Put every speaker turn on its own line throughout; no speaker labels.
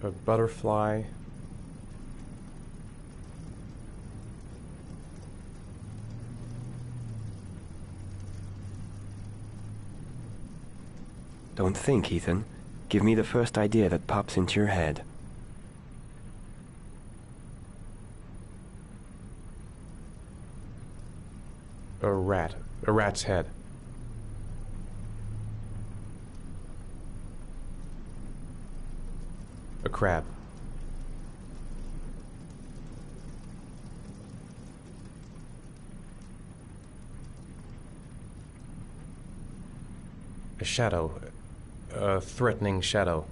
A butterfly.
Don't think, Ethan. Give me the first idea that pops into your head.
A rat. A rat's head. A crab. A shadow. A threatening shadow.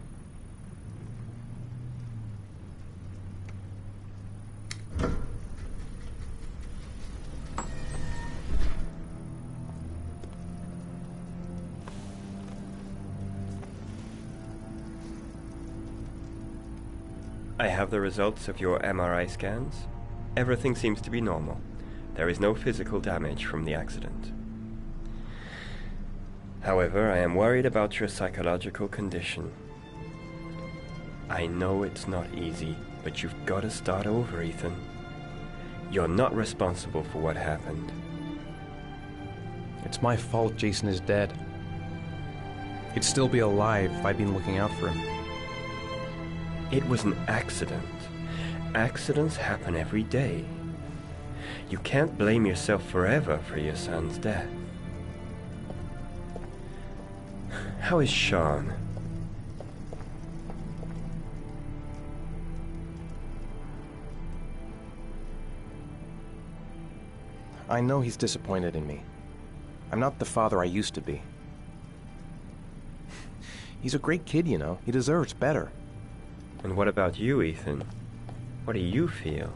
I have the results of your MRI scans. Everything seems to be normal. There is no physical damage from the accident. However, I am worried about your psychological condition. I know it's not easy, but you've got to start over, Ethan. You're not responsible for what happened.
It's my fault Jason is dead. He'd still be alive if I'd been looking out for him.
It was an accident. Accidents happen every day. You can't blame yourself forever for your son's death. How is Sean?
I know he's disappointed in me. I'm not the father I used to be. He's a great kid, you know. He deserves better.
And what about you, Ethan? What do you feel?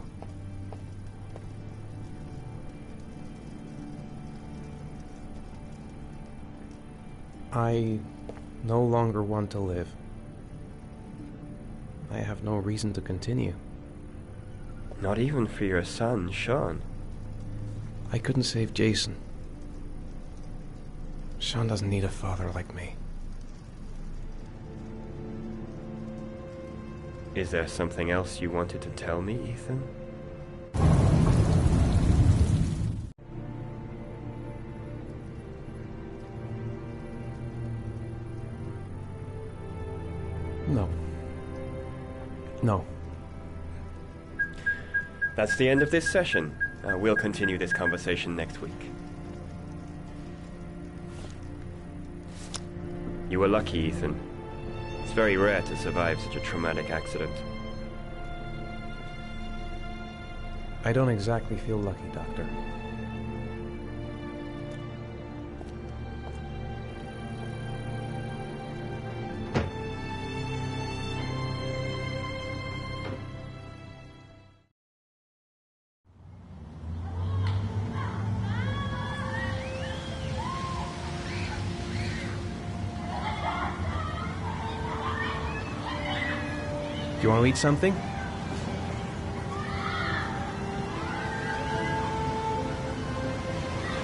I no longer want to live. I have no reason to continue.
Not even for your son, Sean.
I couldn't save Jason. Sean doesn't need a father like me.
Is there something else you wanted to tell me, Ethan?
No. No.
That's the end of this session. We'll continue this conversation next week. You were lucky, Ethan. It's very rare to survive such a traumatic accident.
I don't exactly feel lucky, Doctor. Do you want to eat something?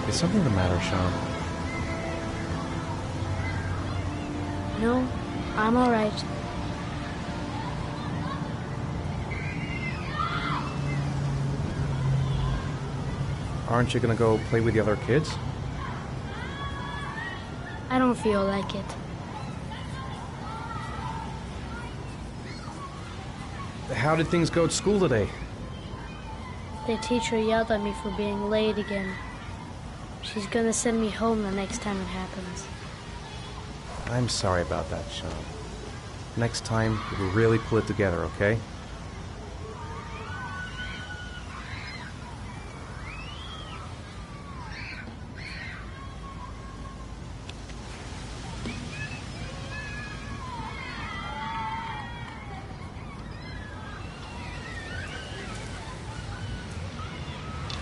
Is something the matter, Sean?
No, I'm all right.
Aren't you gonna go play with the other kids?
I don't feel like it.
How did things go at school today?
The teacher yelled at me for being late again. She's gonna send me home the next time it happens.
I'm sorry about that, Sean. Next time, we'll really pull it together, okay?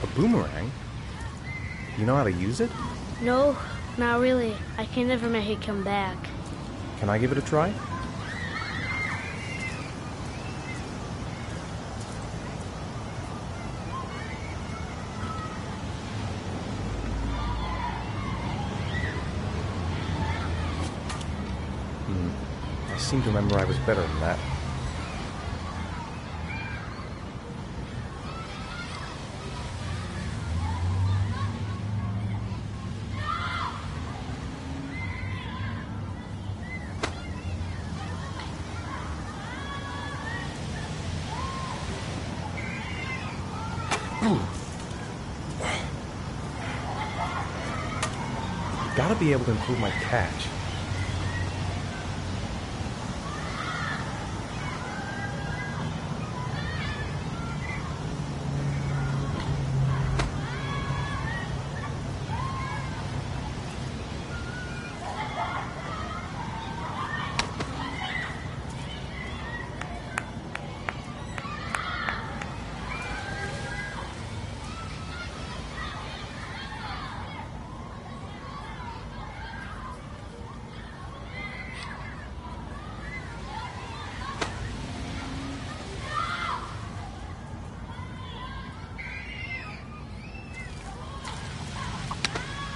A boomerang? You know how to use it?
No, not really. I can never make it come back.
Can I give it a try? I seem to remember I was better than that. might be able to improve my catch.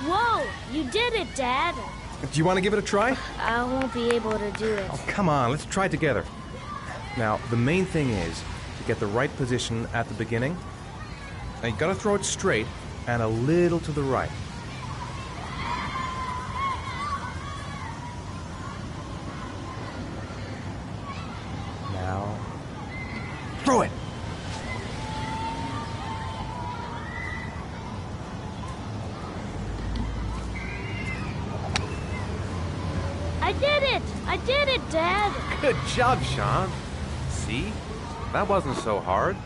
Whoa! You did it, Dad!
Do you want to give it a try?
I won't be able to do it.
Oh, come on, let's try it together. Now, the main thing is to get the right position at the beginning. Now, you gotta throw it straight and a little to the right. Now, throw it!
I did it, Dad!
Good job, Sean. See? That wasn't so hard.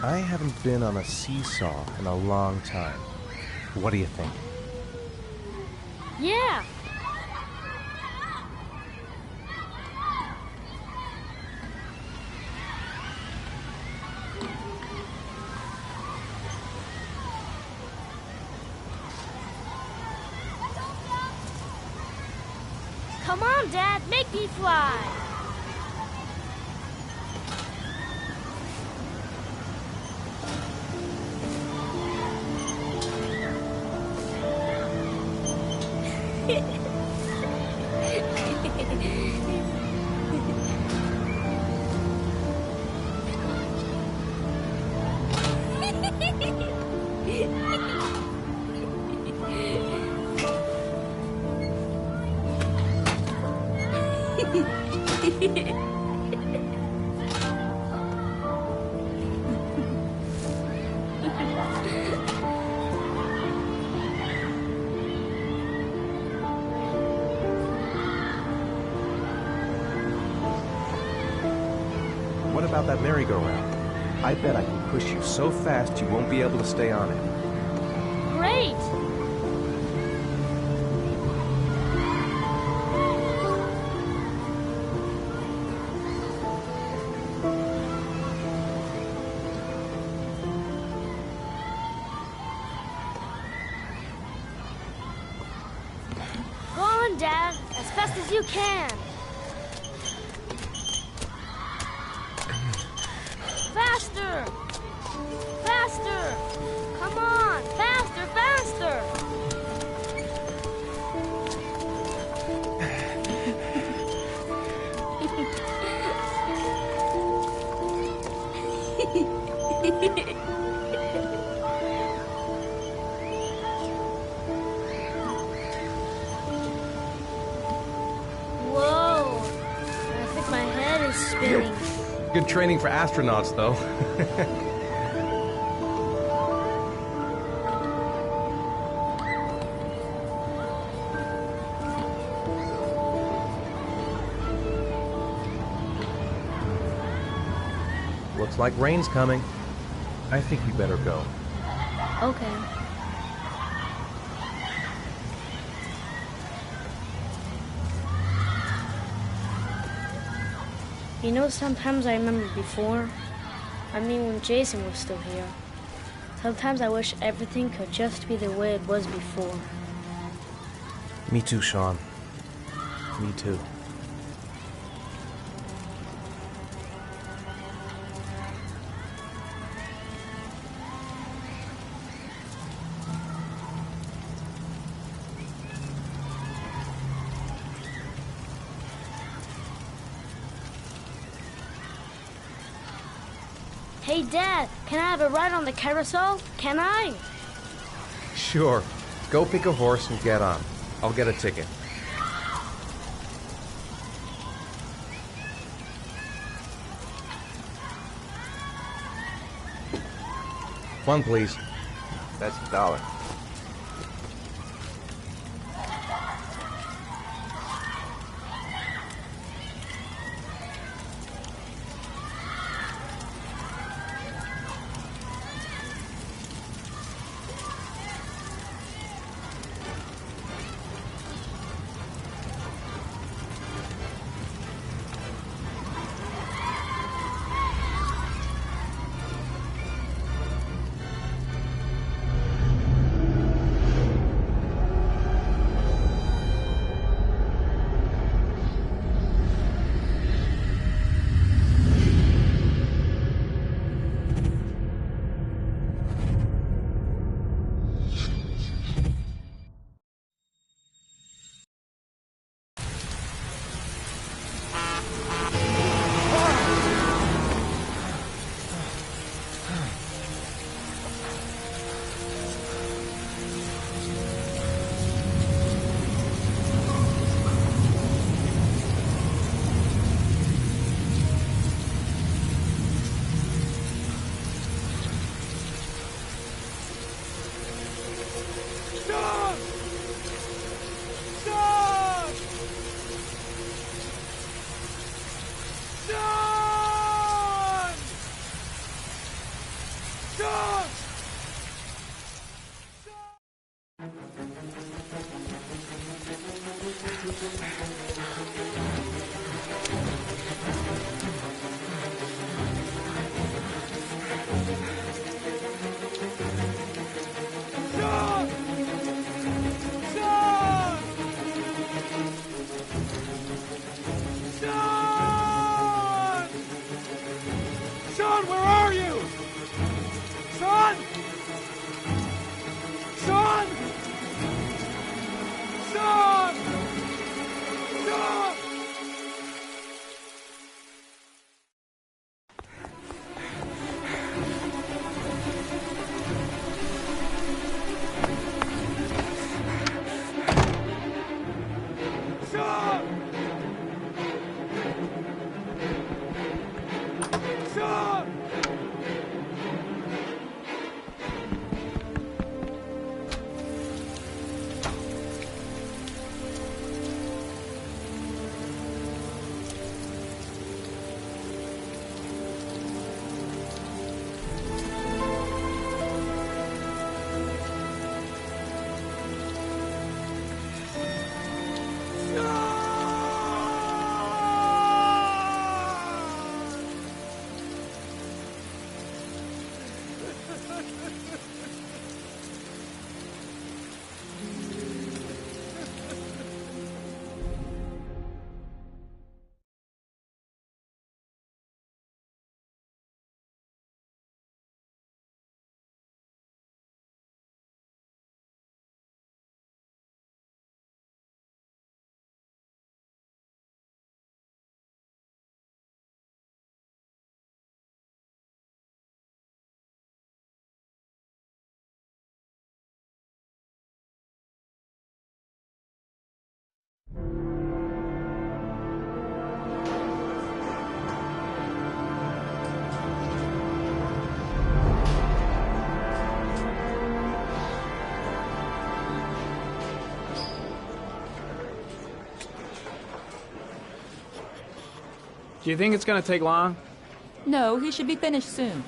I haven't been on a seesaw in a long time. What do you think?
Yeah! Come on, Dad, make me fly!
What about that merry-go-round? I bet I can push you so fast you won't be able to stay on it.
Great! Go on, Dad, as fast as you can. Faster! Faster! Come on! Faster, faster! Whoa! I think my head is spinning.
Good training for astronauts, though. Looks like rain's coming. I think we better go.
Okay. You know, sometimes I remember before. I mean, when Jason was still here. Sometimes I wish everything could just be the way it was before.
Me too, Sean. Me too.
Hey, Dad, can I have a ride on the carousel? Can I?
Sure. Go pick a horse and get on. I'll get a ticket. One, please.
That's $1.
Sean, where are you? Sean! Sean! Sean! Sean! Sean! Sean!
Do you think it's gonna take long?
No, he should be finished soon.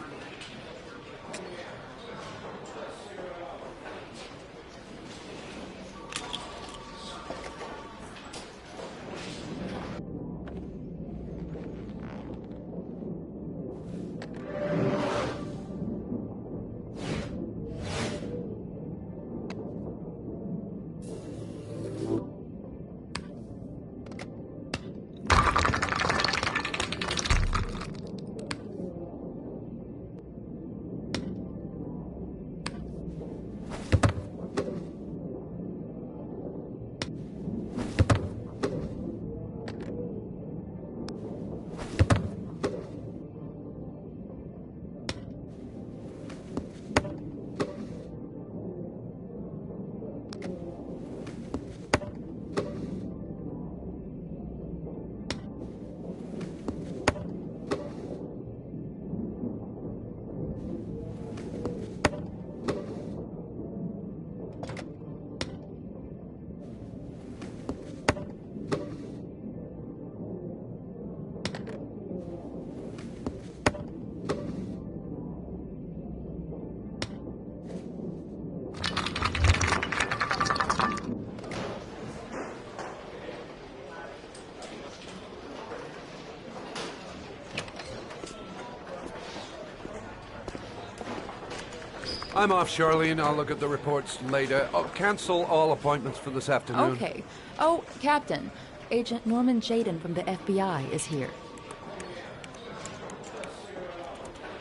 I'm off, Charlene. I'll look at the reports later. Oh, cancel all appointments for this afternoon.
Okay. Oh, Captain. Agent Norman Jaden from the FBI is here.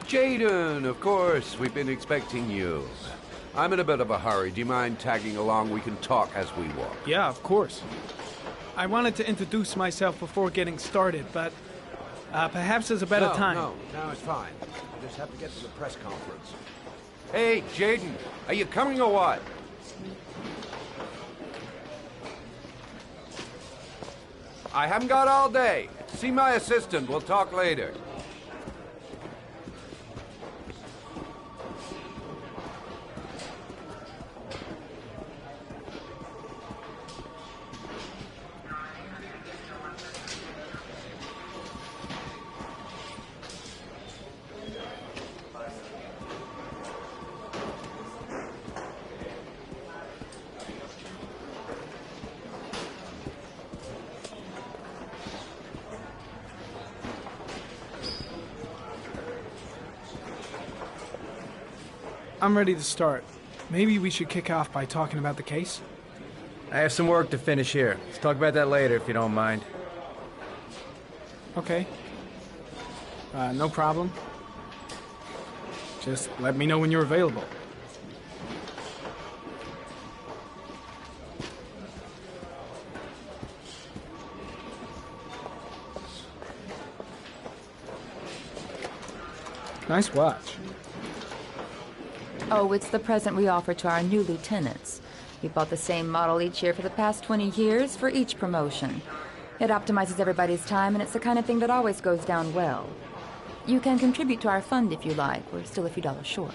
Jaden, of course. We've been expecting you. I'm in a bit of a hurry. Do you mind tagging along? We can talk as we walk.
Yeah, of course. I wanted to introduce myself before getting started, but perhaps there's a better time.
No, it's fine. I just have to get to the press conference. Hey, Jaden, are you coming or what? I haven't got all day. See my assistant. We'll talk later.
I'm ready to start. Maybe we should kick off by talking about the case?
I have some work to finish here. Let's talk about that later if you don't mind.
Okay. No problem. Just let me know when you're available. Nice watch.
Oh, it's the present we offer to our new lieutenants. We bought the same model each year for the past 20 years for each promotion. It optimizes everybody's time, and it's the kind of thing that always goes down well. You can contribute to our fund if you like. We're still a few dollars short.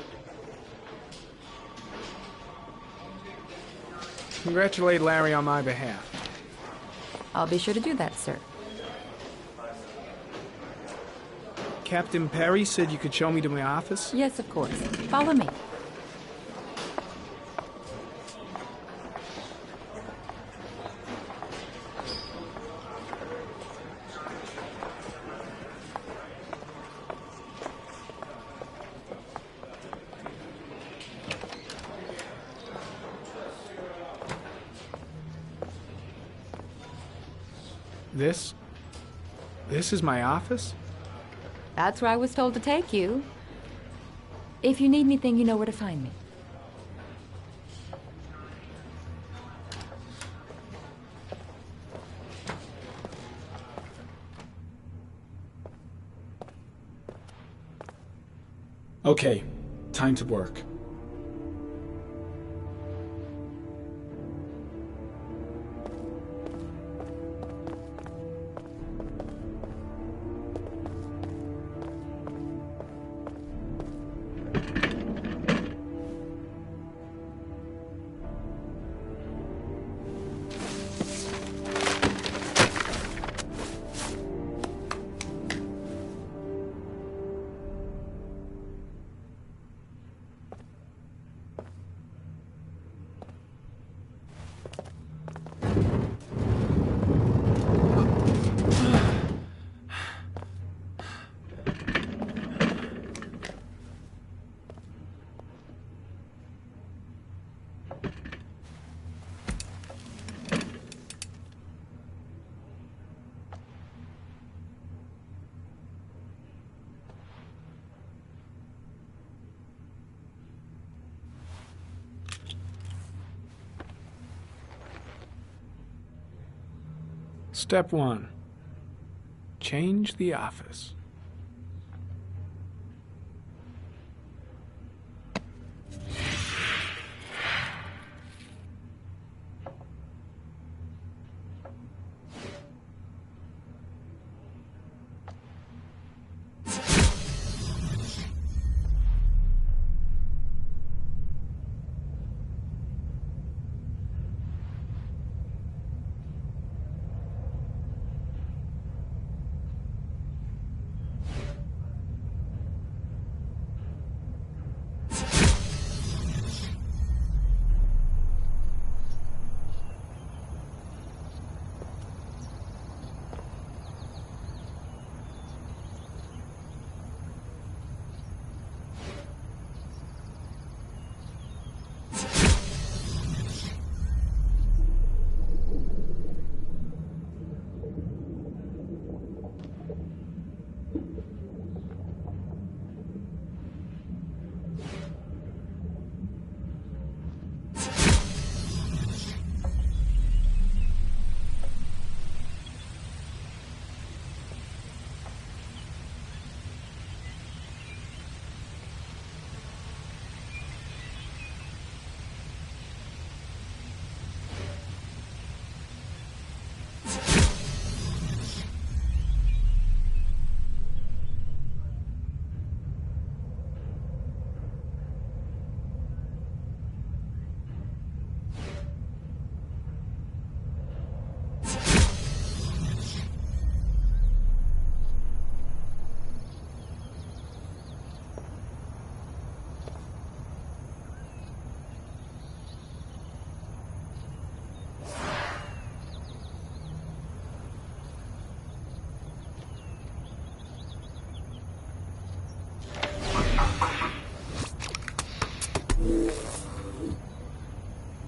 Congratulate Larry on my behalf.
I'll be sure to do that, sir.
Captain Perry said you could show me to my office?
Yes, of course. Follow me.
This is my office?
That's where I was told to take you. If you need anything, you know where to find me.
Okay, time to work. Step 1. Change the office.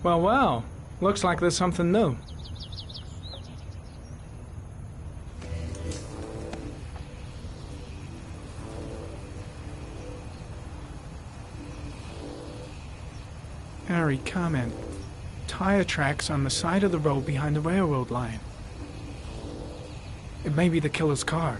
Well, well. Looks like there's something new. Harry, comment. Tire tracks on the side of the road behind the railroad line. It may be the killer's car.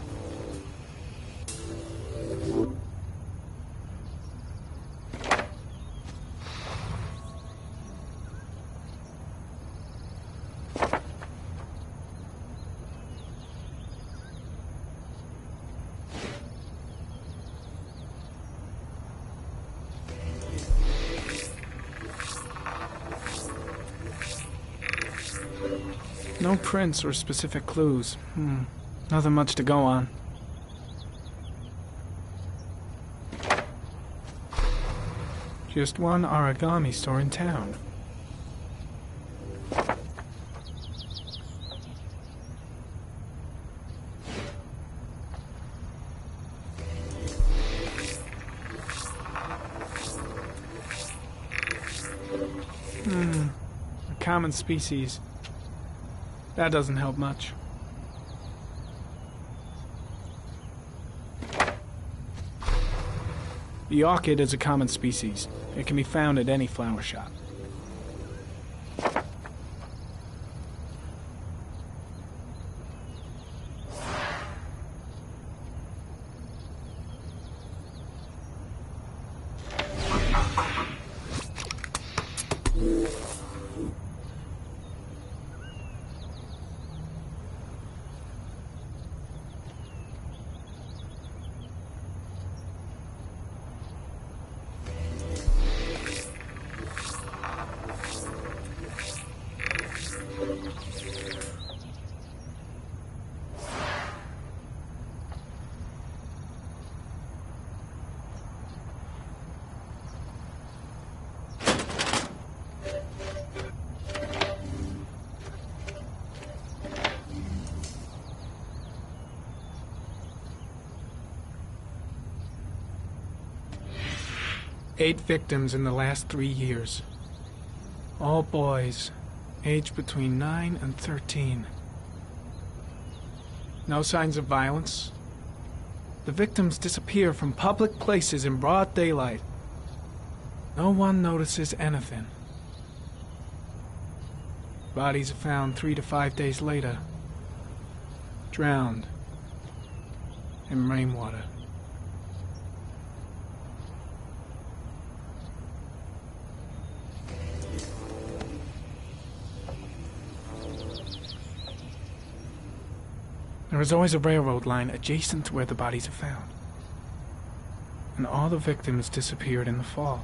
No prints or specific clues. Nothing much to go on. Just one origami store in town. A common species. That doesn't help much. The orchid is a common species. It can be found at any flower shop. Eight victims in the last 3 years. All boys, aged between 9 and 13. No signs of violence. The victims disappear from public places in broad daylight. No one notices anything. Bodies are found 3 to 5 days later. Drowned in rainwater. There is always a railroad line adjacent to where the bodies are found. And all the victims disappeared in the fall.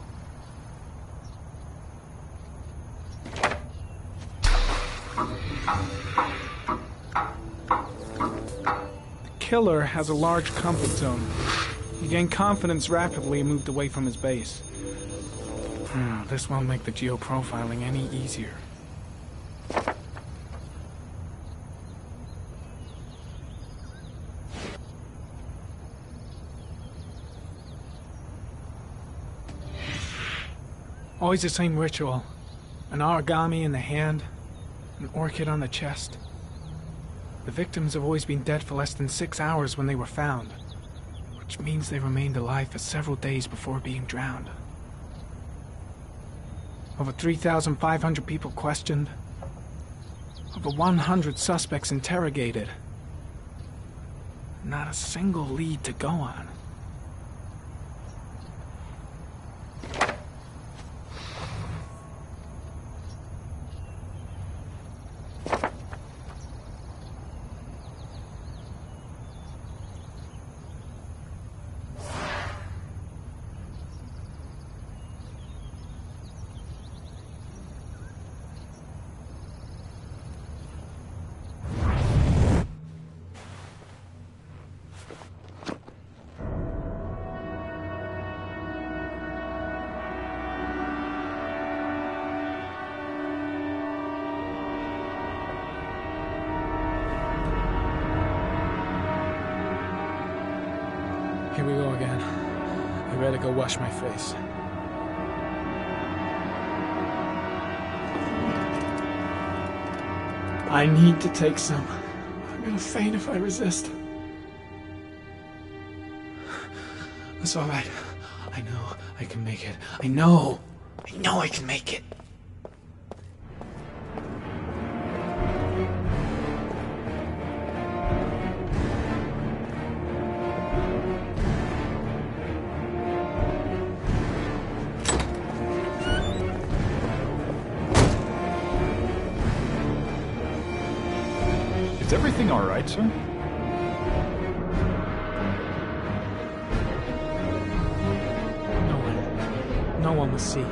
The killer has a large comfort zone. He gained confidence rapidly and moved away from his base. This won't make the geoprofiling any easier. Always the same ritual. An origami in the hand, an orchid on the chest. The victims have always been dead for less than 6 hours when they were found, which means they remained alive for several days before being drowned. Over 3,500 people questioned. Over 100 suspects interrogated. Not a single lead to go on. Here we go again. I better go wash my face. I need to take some. I'm gonna faint if I resist. It's all right. I know I can make it. I know I can make it.
Is everything all right, sir?
No one will see.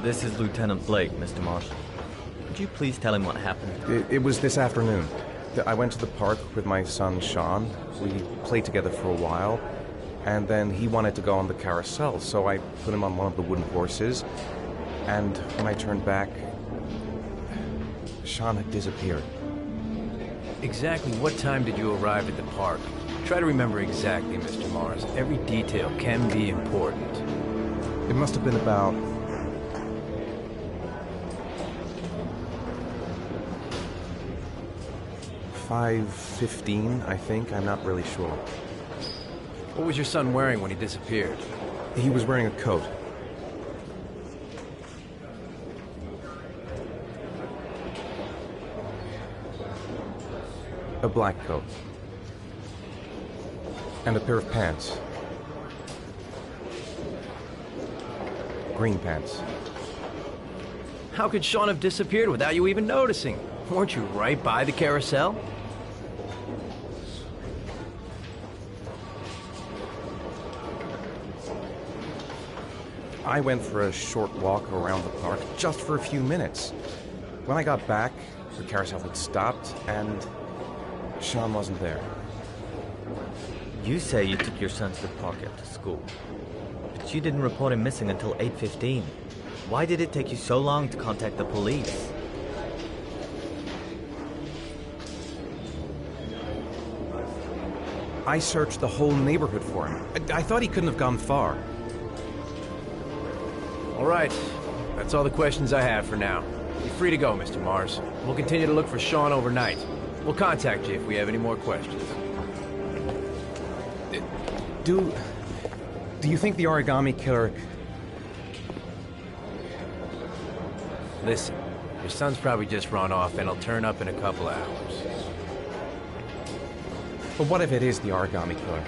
This is Lieutenant Blake, Mr. Marshall. Could you please tell him what happened?
It was this afternoon. I went to the park with my son, Sean. We played together for a while, and then he wanted to go on the carousel, so I put him on one of the wooden horses, and when I turned back, Sean had disappeared.
Exactly what time did you arrive at the park? Try to remember exactly, Mr. Mars. Every detail can be important.
It must have been about 5:15, I think. I'm not really sure.
What was your son wearing when he disappeared?
He was wearing a coat. A black coat. And a pair of pants. Green pants.
How could Sean have disappeared without you even noticing? Weren't you right by the carousel?
I went for a short walk around the park, just for a few minutes. When I got back, the carousel had stopped, and Sean wasn't there.
You say you took your son to the park after school, but you didn't report him missing until 8:15. Why did it take you so long to contact the police?
I searched the whole neighborhood for him. I thought he couldn't have gone far.
All right. That's all the questions I have for now. You're free to go, Mr. Mars. We'll continue to look for Sean overnight. We'll contact you if we have any more questions.
Do you think the origami killer...
Listen, your son's probably just run off and he'll turn up in a couple hours.
But what if it is the origami killer?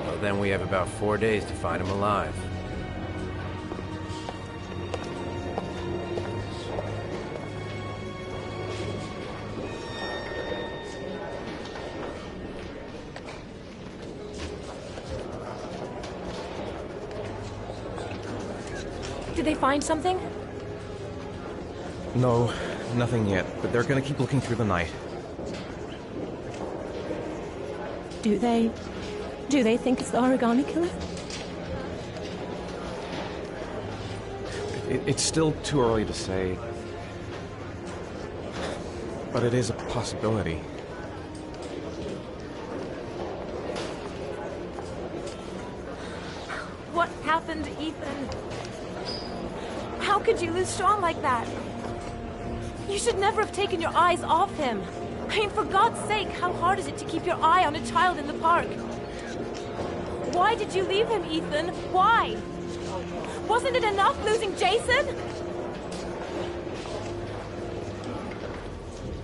Well, then we have about 4 days to find him alive.
Did they find something?
No, nothing yet, but they're gonna keep looking through the night.
Do they think it's the origami killer?
It's still too early to say, but it is a possibility.
What happened, Ethan? How could you lose Sean like that? You should never have taken your eyes off him. I mean, for God's sake, how hard is it to keep your eye on a child in the park? Why did you leave him, Ethan? Why? Wasn't it enough losing Jason?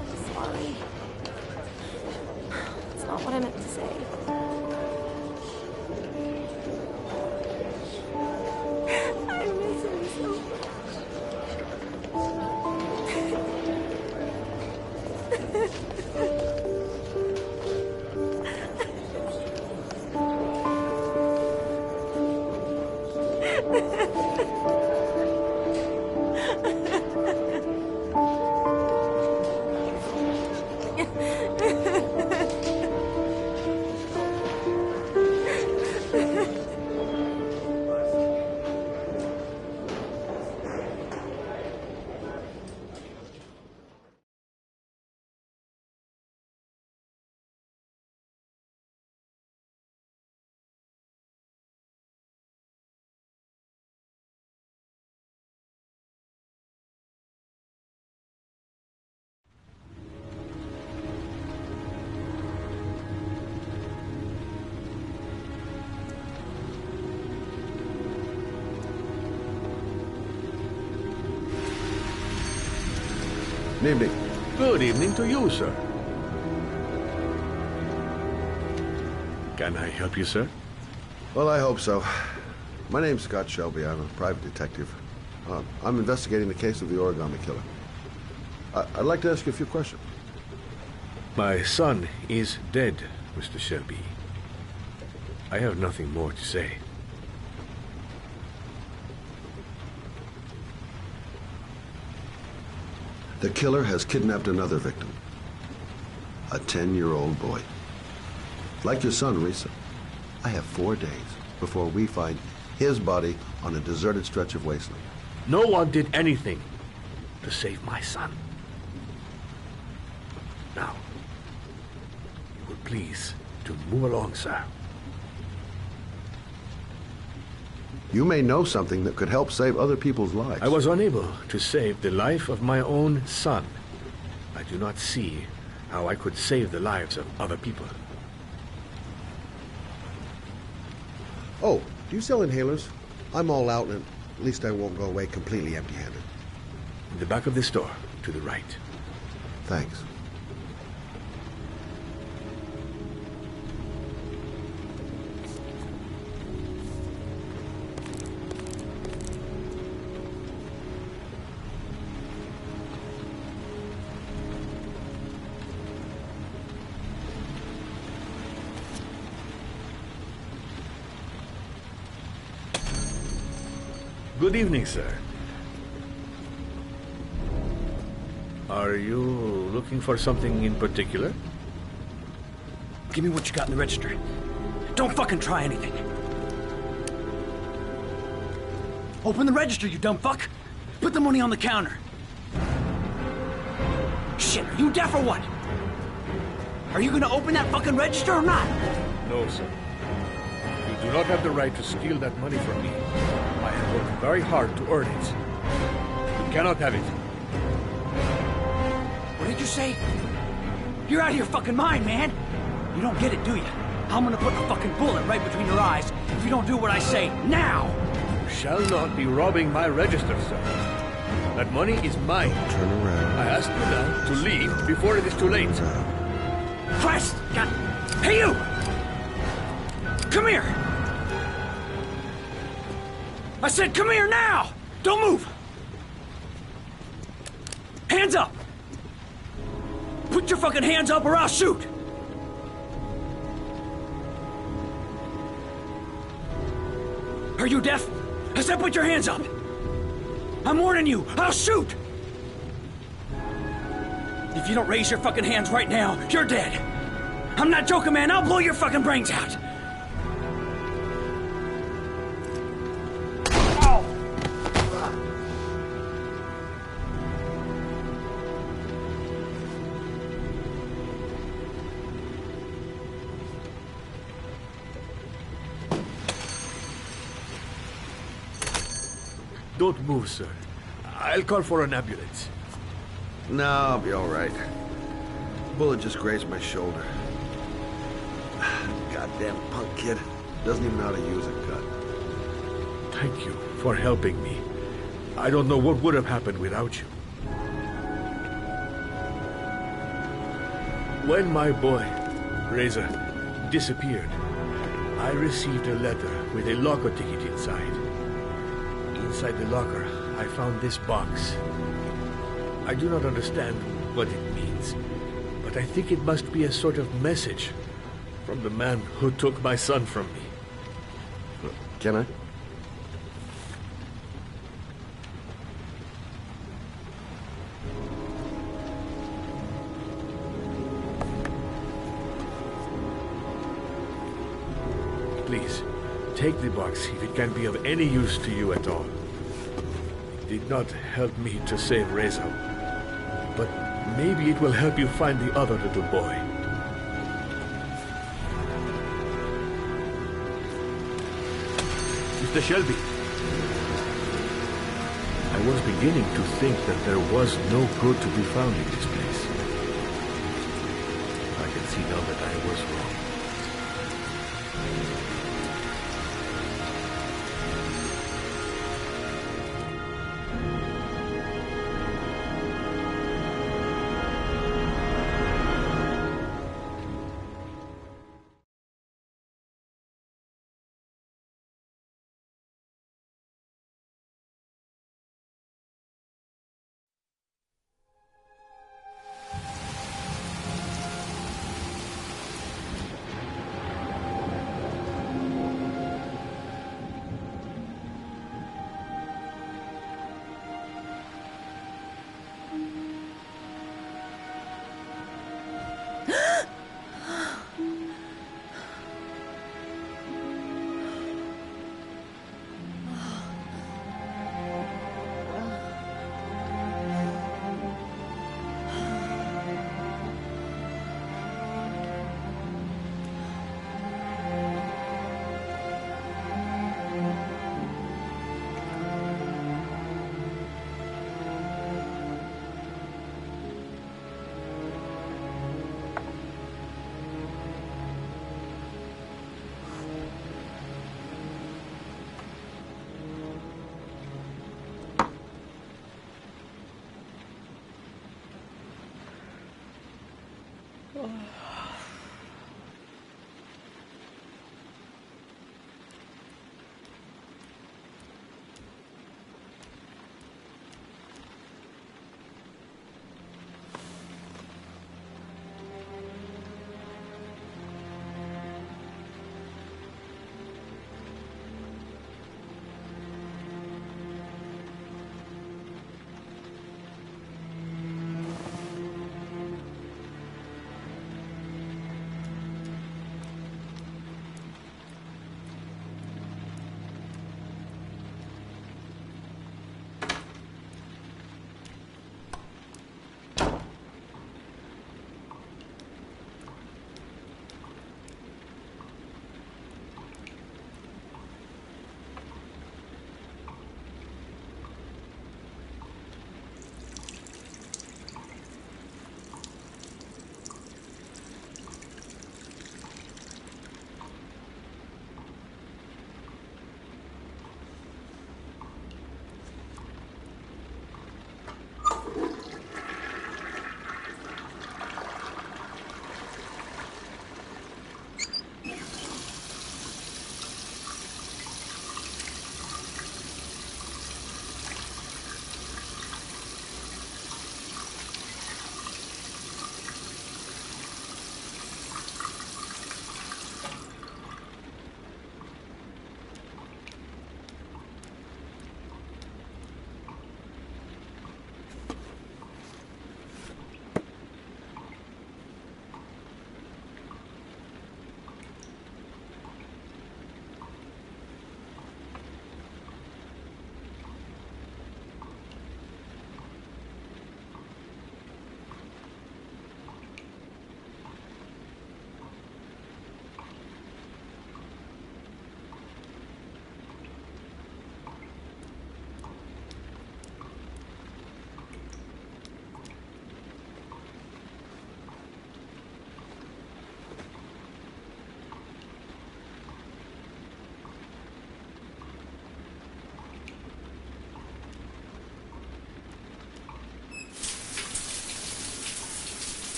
I'm sorry. It's not what I meant to say. I miss him so
Good evening.
Good evening to you, sir. Can I help you, sir?
Well, I hope so. My name's Scott Shelby. I'm a private detective. I'm investigating the case of the origami killer. I'd like to ask you a few questions.
My son is dead, Mr. Shelby. I have nothing more to say.
The killer has kidnapped another victim. A 10-year-old boy. Like your son, Risa, I have 4 days before we find his body on a deserted stretch of wasteland.
No one did anything to save my son. Now, you will please to move along, sir.
You may know something that could help save other people's lives.
I was unable to save the life of my own son. I do not see how I could save the lives of other people.
Oh, do you sell inhalers? I'm all out, and at least I won't go away completely empty-handed.
In the back of the store, to the right.
Thanks.
Good evening, sir. Are you looking for something in particular?
Give me what you got in the register. Don't fucking try anything. Open the register, you dumb fuck. Put the money on the counter. Shit, are you deaf or what? Are you gonna open that fucking register or not?
No, sir. You do not have the right to steal that money from me. I have worked very hard to earn it. You cannot have it.
What did you say? You're out of your fucking mind, man. You don't get it, do you? I'm gonna put a fucking bullet right between your eyes if you don't do what I say now.
You shall not be robbing my register, sir. That money is mine.
Turn around.
I ask you now to leave before it is too late.
Christ! God. Hey, you! Come here! I said come here now! Don't move! Hands up! Put your fucking hands up or I'll shoot! Are you deaf? I said put your hands up! I'm warning you, I'll shoot! If you don't raise your fucking hands right now, you're dead! I'm not joking, man, I'll blow your fucking brains out!
Don't move, sir. I'll call for an ambulance.
No, I'll be all right. bullet just grazed my shoulder. Goddamn punk kid. Doesn't even know how to use a gun.
Thank you for helping me. I don't know what would have happened without you. When my boy, Reza, disappeared, I received a letter with a locker ticket inside. Inside the locker, I found this box. I do not understand what it means, but I think it must be a sort of message from the man who took my son from me.
Can I?
Please, take the box if it can be of any use to you at all. It did not help me to save Reza, but maybe it will help you find the other little boy. Mr. Shelby, I was beginning to think that there was no good to be found in this place. I can see now that I was wrong.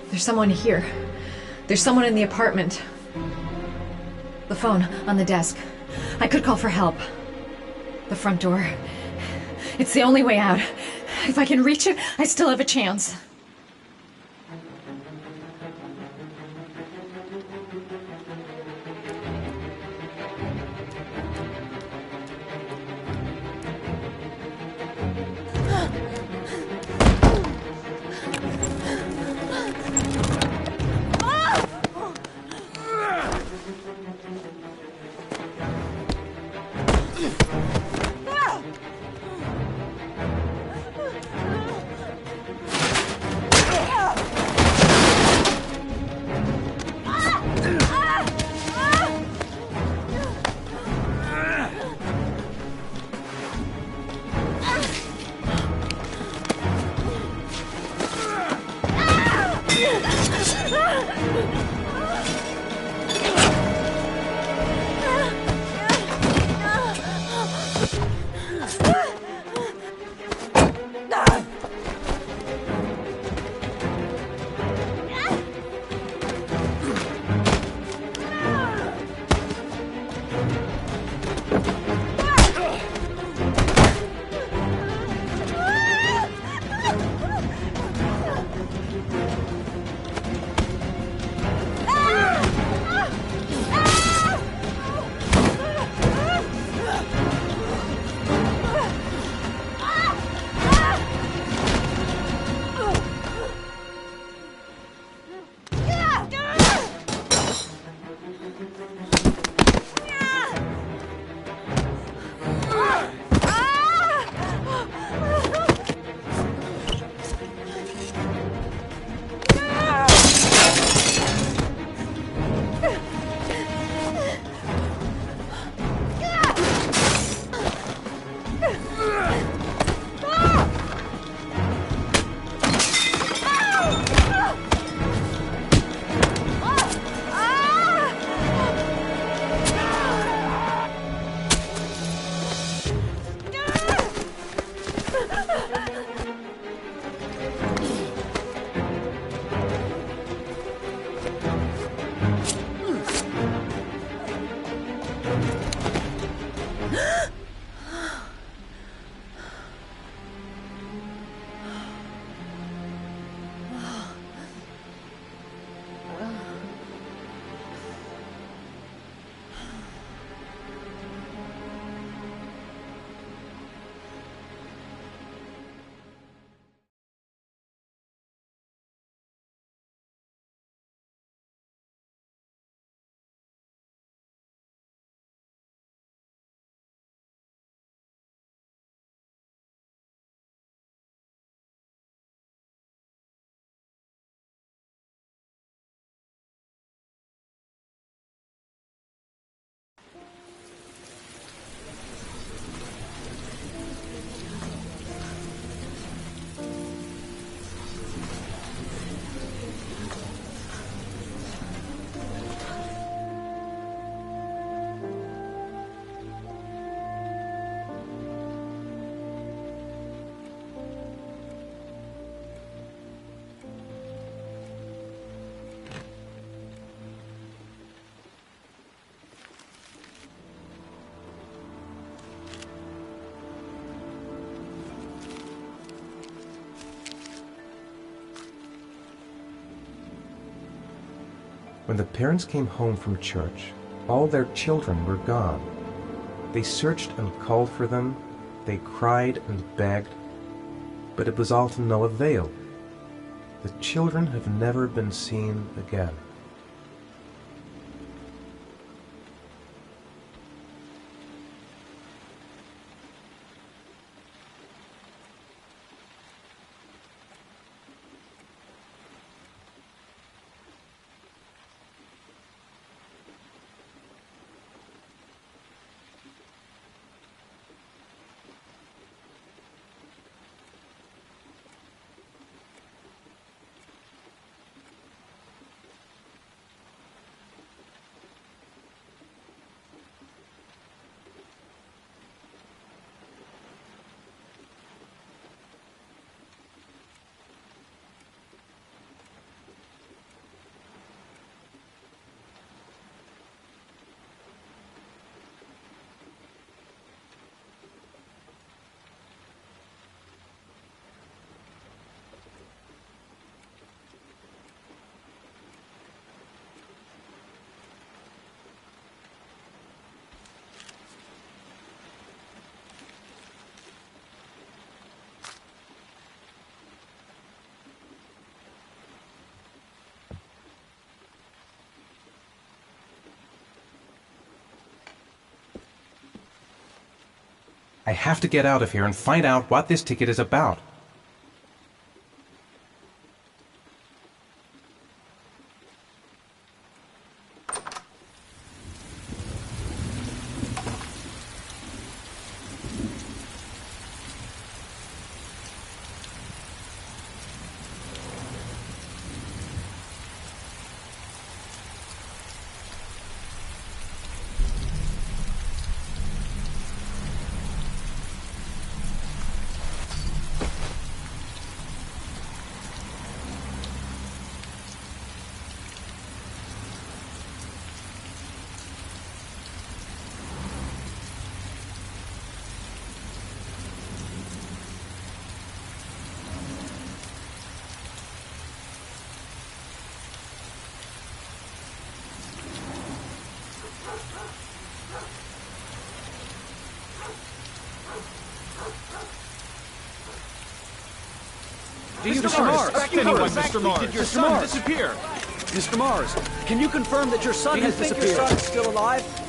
There's someone here. There's someone in the apartment. The phone on the desk. I could call for help. The front door. It's the only way out. If I can reach it, I still have a chance.
When the parents came home from church, all their children were gone. They searched and called for them, they cried and begged, but it was all to no avail. The children have never been seen again. I have to get out of here and find out what this ticket is about.
Mr. Mars, Mr. Mars, did your son disappear? Mr. Mars, can you confirm that your son has disappeared? Do you think your son's still alive?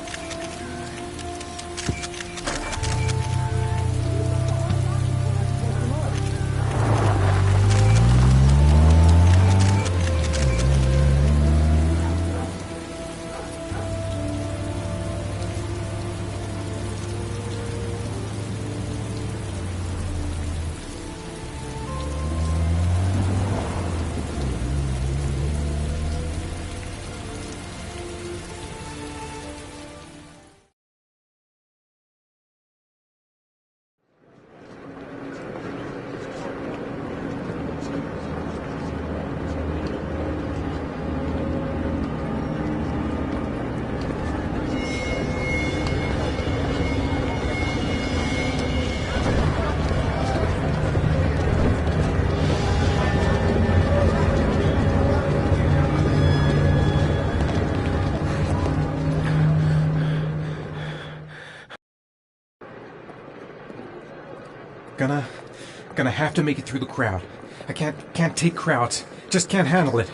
Gonna have to make it through the crowd. I can't take crowds. Just can't handle it.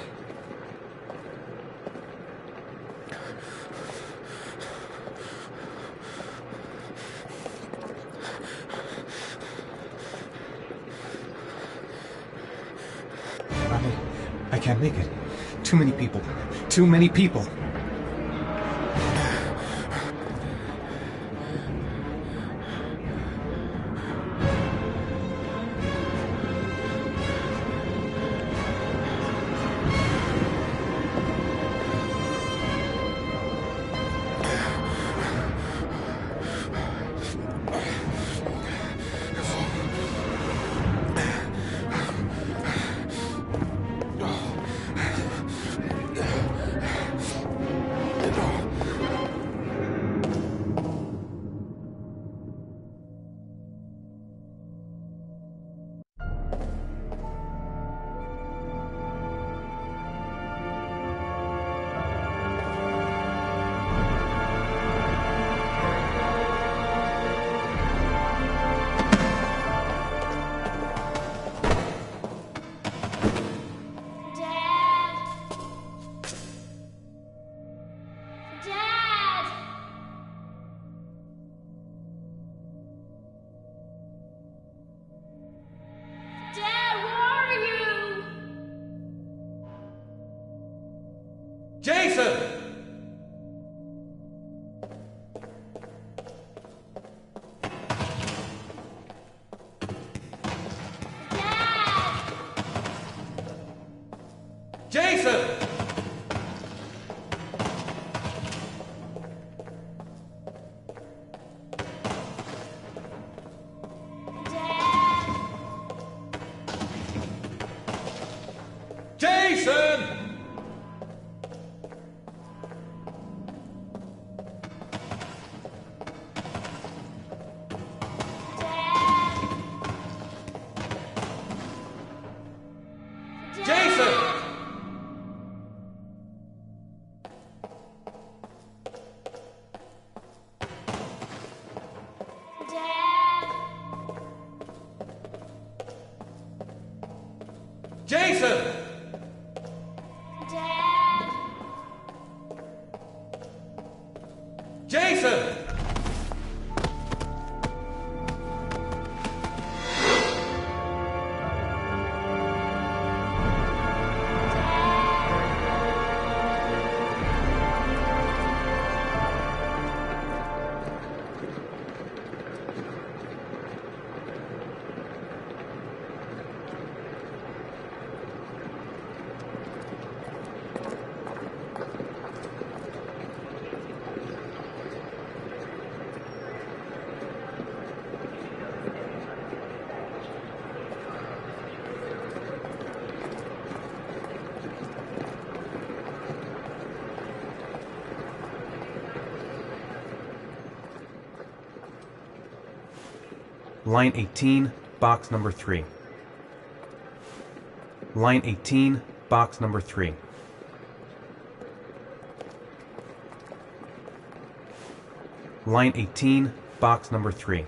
I can't make it. Too many people. Too many people. Line 18, box number 3. Line 18, box number 3. Line 18, box number 3.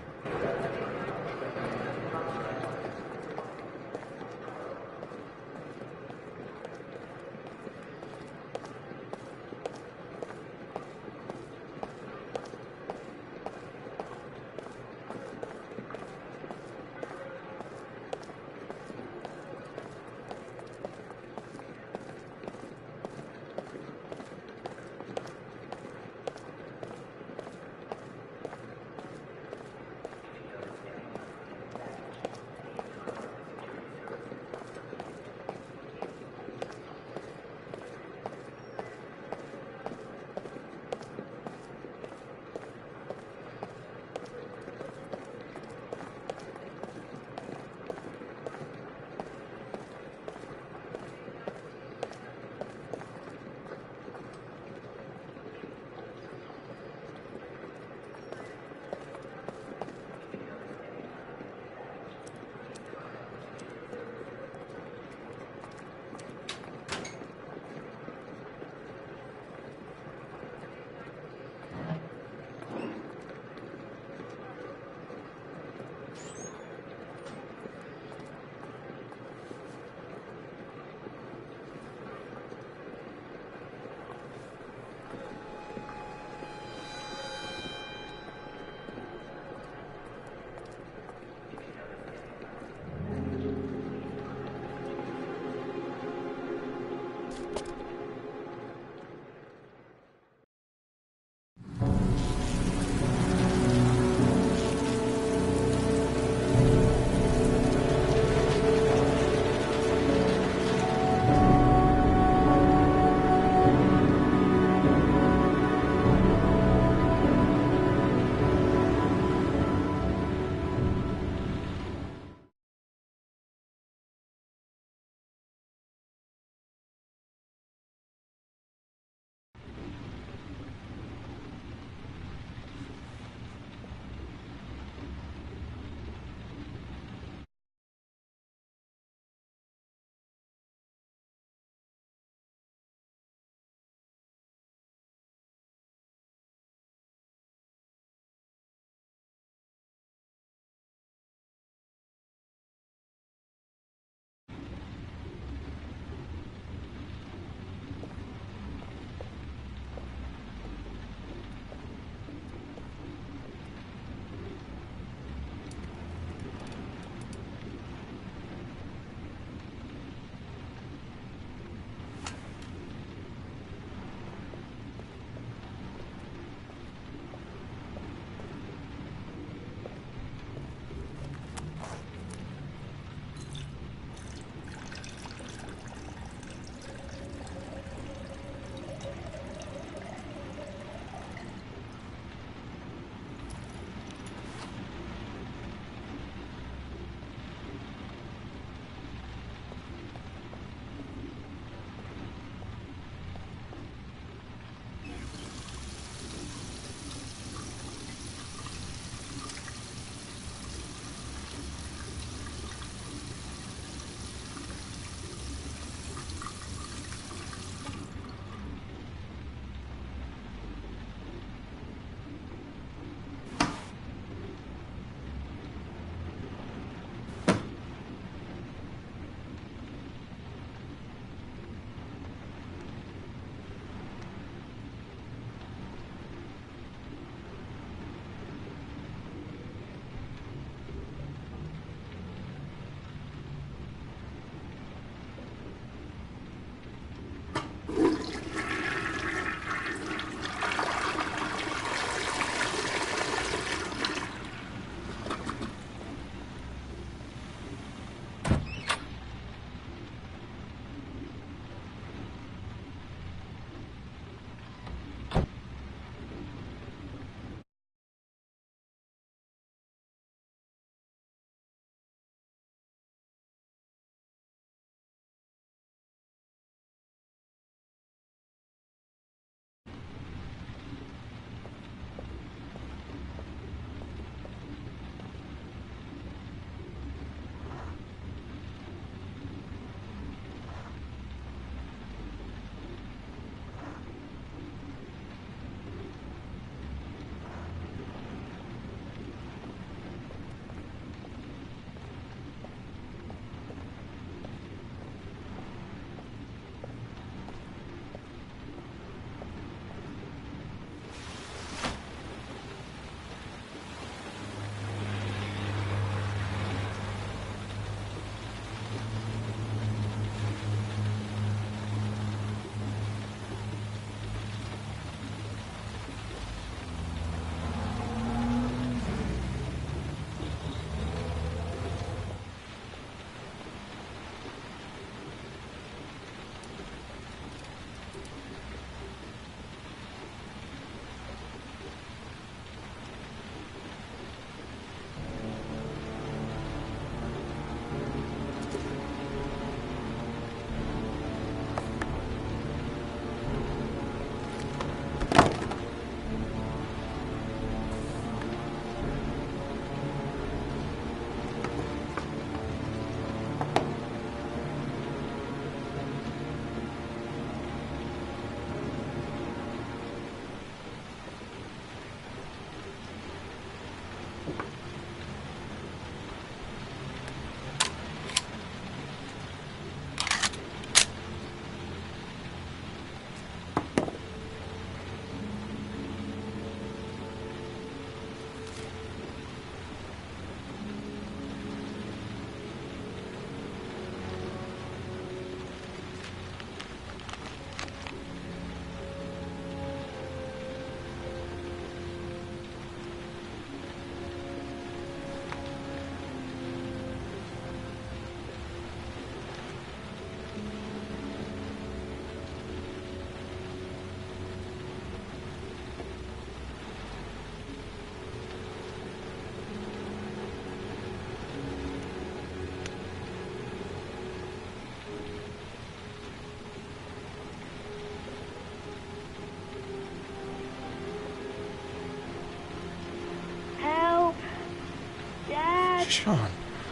Sean.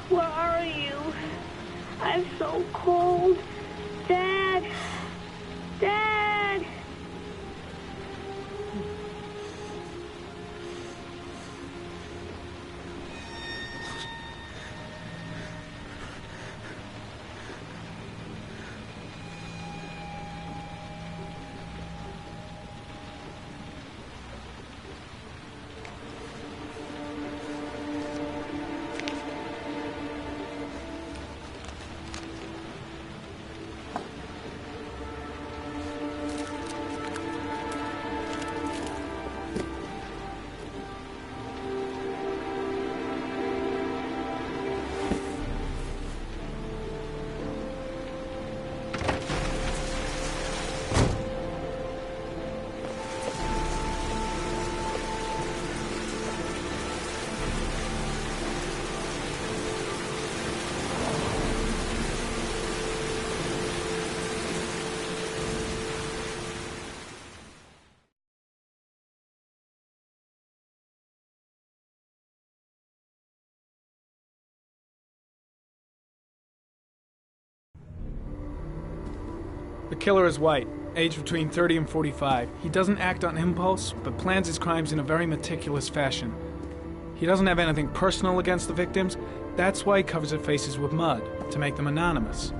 Where are you? I'm so cold. Dad! Dad!
The killer is white, aged between 30 and 45. He doesn't act on impulse, but plans his crimes in a very meticulous fashion. He doesn't have anything personal against the victims. That's why he covers their faces with mud, to make them anonymous.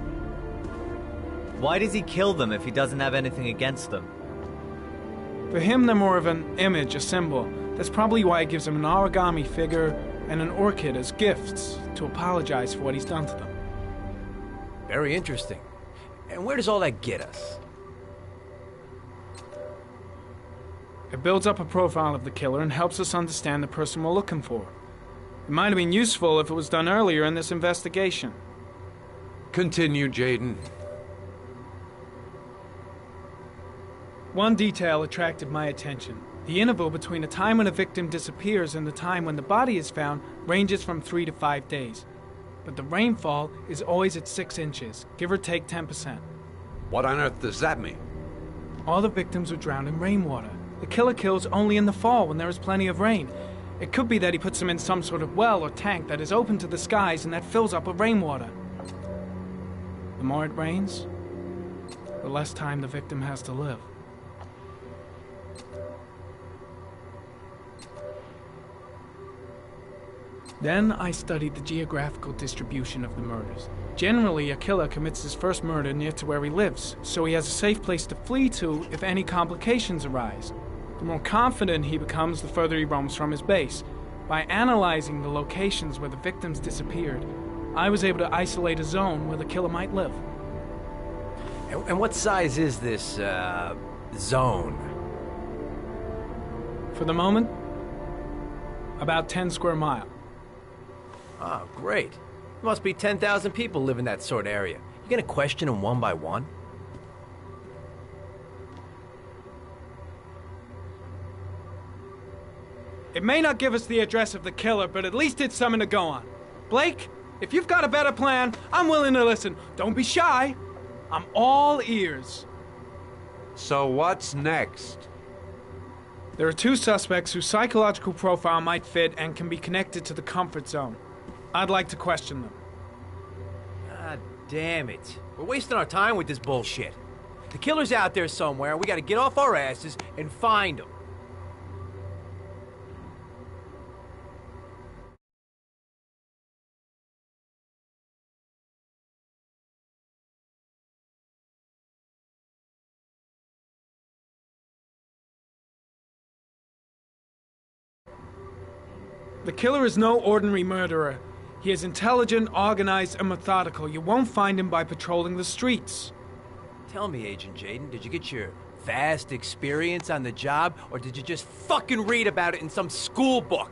Why does he kill them if he doesn't have anything against them?
For him, they're more of an image, a symbol. That's probably why he gives them an origami figure and an orchid as gifts, to apologize for what he's done to them.
Very interesting. And where does all that get us?
It builds up a profile of the killer and helps us understand the person we're looking for. It might have been useful if it was done earlier in this investigation.
Continue, Jaden.
One detail attracted my attention. The interval between the time when a victim disappears and the time when the body is found ranges from 3 to 5 days. But the rainfall is always at 6 inches, give or take 10%.
What on earth does that mean?
All the victims were drowned in rainwater. The killer kills only in the fall when there is plenty of rain. It could be that he puts them in some sort of well or tank that is open to the skies and that fills up with rainwater. The more it rains, the less time the victim has to live. Then I studied the geographical distribution of the murders. Generally, a killer commits his first murder near to where he lives, so he has a safe place to flee to if any complications arise. The more confident he becomes, the further he roams from his base. By analyzing the locations where the victims disappeared, I was able to isolate a zone where the killer might live.
And what size is this, zone?
For the moment, about 10 square miles.
Oh, great. There must be 10,000 people live in that sort of area. You gonna question them one by one?
It may not give us the address of the killer, but at least it's something to go on. Blake, if you've got a better plan, I'm willing to listen. Don't be shy. I'm all ears.
So what's next?
There are 2 suspects whose psychological profile might fit and can be connected to the comfort zone. I'd like to question them.
God damn it. We're wasting our time with this bullshit. The killer's out there somewhere, and we gotta get off our asses and find him.
The killer is no ordinary murderer. He is intelligent, organized, and methodical. You won't find him by patrolling the streets.
Tell me, Agent Jaden, did you get your vast experience on the job, or did you just fucking read about it in some school book?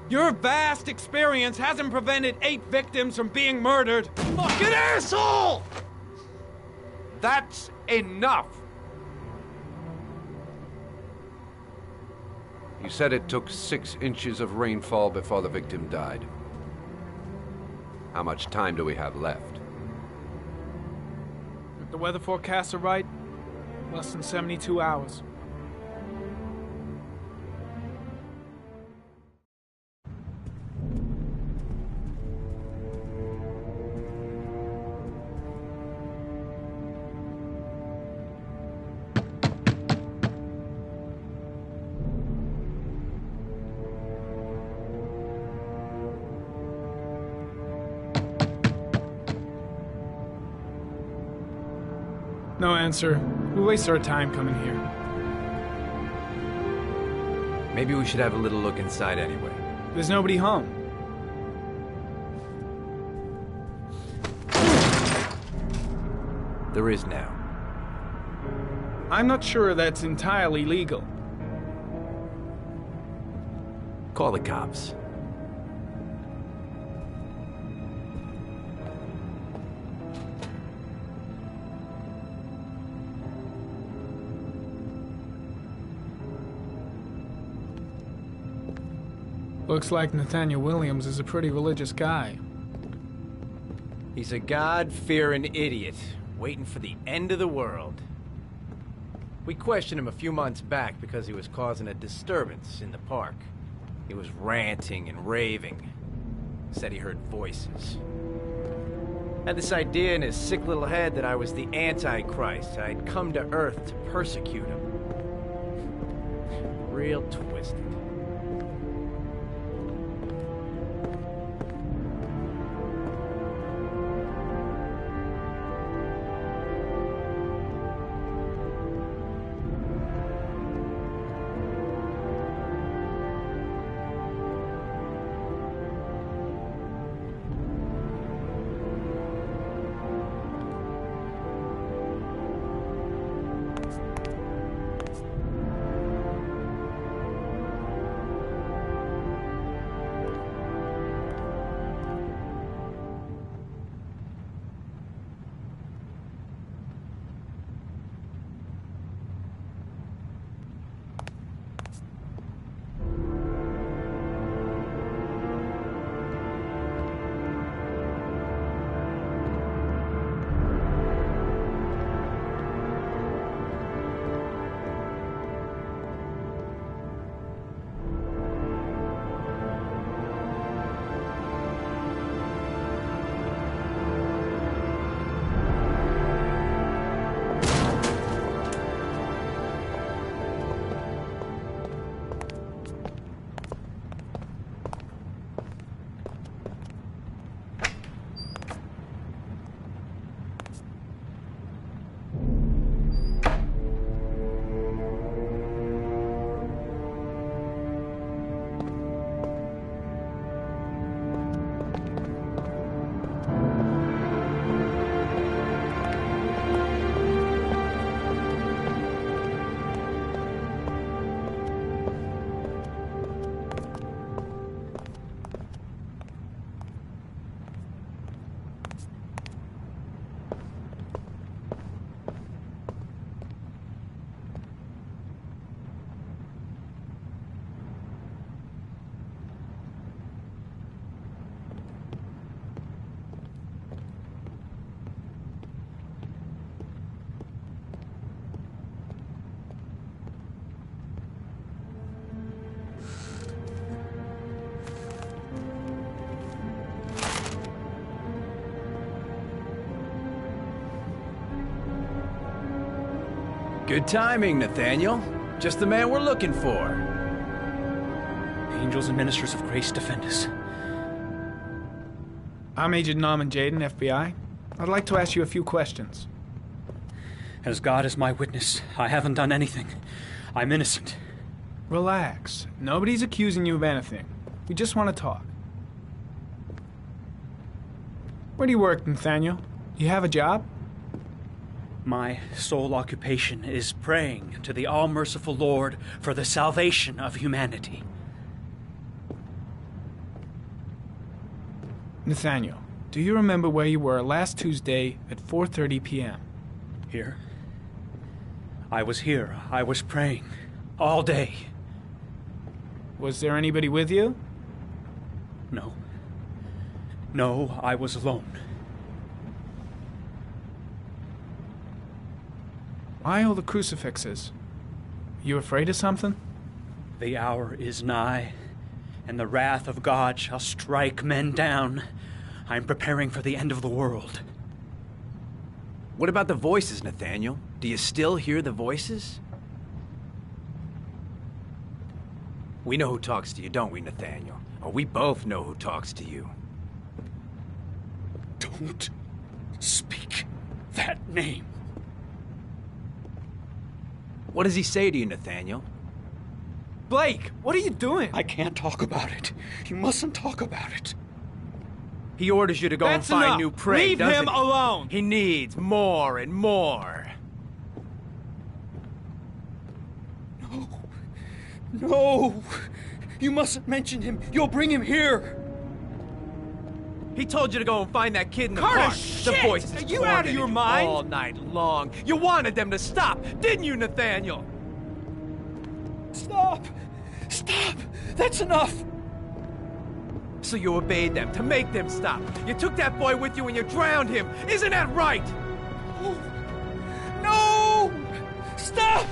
Your vast experience hasn't prevented 8 victims from being murdered.
Fucking asshole! That's enough! You said it took 6 inches of rainfall before the victim died. How much time do we have left?
If the weather forecasts are right, less than 72 hours. No answer. We waste our time coming here.
Maybe we should have a little look inside anyway.
There's nobody home.
There is now.
I'm not sure that's entirely legal.
Call the cops.
Looks like Nathaniel Williams is a pretty religious guy.
He's a God-fearing idiot, waiting for the end of the world. We questioned him a few months back because he was causing a disturbance in the park. He was ranting and raving. Said he heard voices. Had this idea in his sick little head that I was the Antichrist. I'd come to Earth to persecute him. Real twisted. Good timing, Nathaniel. Just the man we're looking for.
Angels and ministers of grace defend us.
I'm Agent Norman Jaden, FBI. I'd like to ask you a few questions.
As God is my witness, I haven't done anything. I'm innocent.
Relax. Nobody's accusing you of anything. We just want to talk. Where do you work, Nathaniel? You have a job?
My sole occupation is praying to the all-merciful Lord for the salvation of humanity.
Nathaniel, do you remember where you were last Tuesday at 4:30 p.m.?
Here? I was here. I was praying. All day.
Was there anybody with you?
No. No, I was alone.
Why all the crucifixes? You afraid of something?
The hour is nigh, and the wrath of God shall strike men down. I'm preparing for the end of the world.
What about the voices, Nathaniel? Do you still hear the voices? We know who talks to you, don't we, Nathaniel? Or we both know who talks to you.
Don't speak that name.
What does he say to you, Nathaniel? Blake, what are you doing?
I can't talk about it. You mustn't talk about it.
He orders you to go and find
enough.
new prey,
Leave
doesn't
him
he?
alone.
He needs more and more.
No! You mustn't mention him. You'll bring him here.
He told you to go and find that kid in the
Carter,
park.
shit!
The voices
Are you out of your mind?
all night long. You wanted them to stop, didn't you, Nathaniel?
Stop! Stop! That's enough!
So you obeyed them to make them stop. You took that boy with you and you drowned him. Isn't that right?
No! Stop!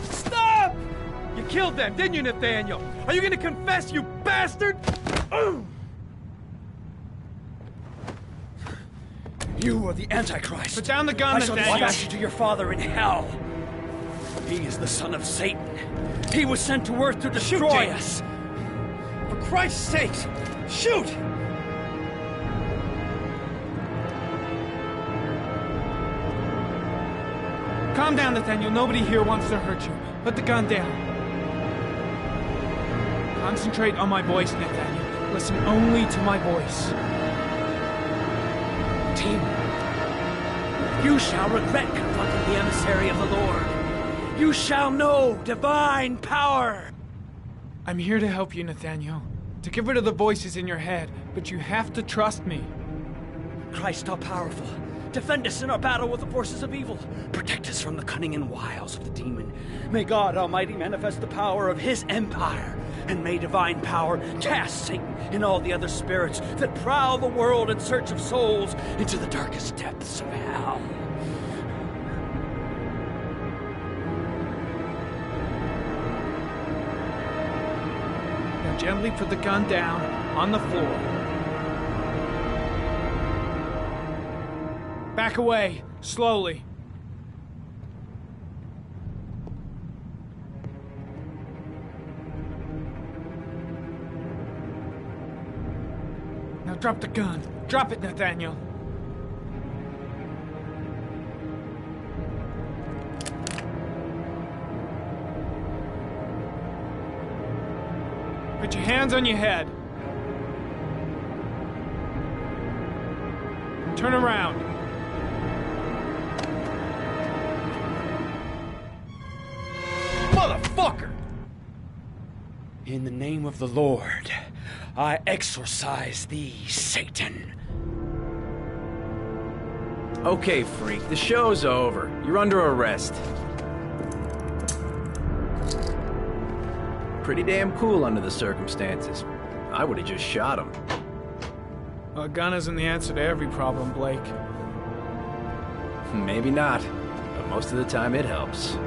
Stop!
You killed them, didn't you, Nathaniel? Are you gonna confess, you bastard?
You are the Antichrist.
Put down the gun,
I shall
Nathaniel.
dispatch you to your father in hell. He is the son of Satan. He was sent to earth to destroy us. For Christ's sake, shoot!
Calm down, Nathaniel. Nobody here wants to hurt you. Put the gun down. Concentrate on my voice, Nathaniel. Listen only to my voice.
Team, you shall regret confronting the emissary of the Lord. You shall know divine power.
I'm here to help you, Nathaniel. To get rid of the voices in your head, but you have to trust me.
Christ all-powerful, defend us in our battle with the forces of evil. Protect us from the cunning and wiles of the demon. May God Almighty manifest the power of His empire, and may divine power cast Satan and all the other spirits that prowl the world in search of souls into the darkest depths of hell.
Now gently put the gun down on the floor. Back away, slowly. Now drop the gun. Drop it, Nathaniel. Put your hands on your head. Turn around.
Motherfucker! In the name of the Lord, I exorcise thee, Satan.
Okay, freak, the show's over. You're under arrest. Pretty damn cool under the circumstances. I would have just shot him.
A gun isn't the answer to every problem, Blake.
Maybe not, but most of the time it helps.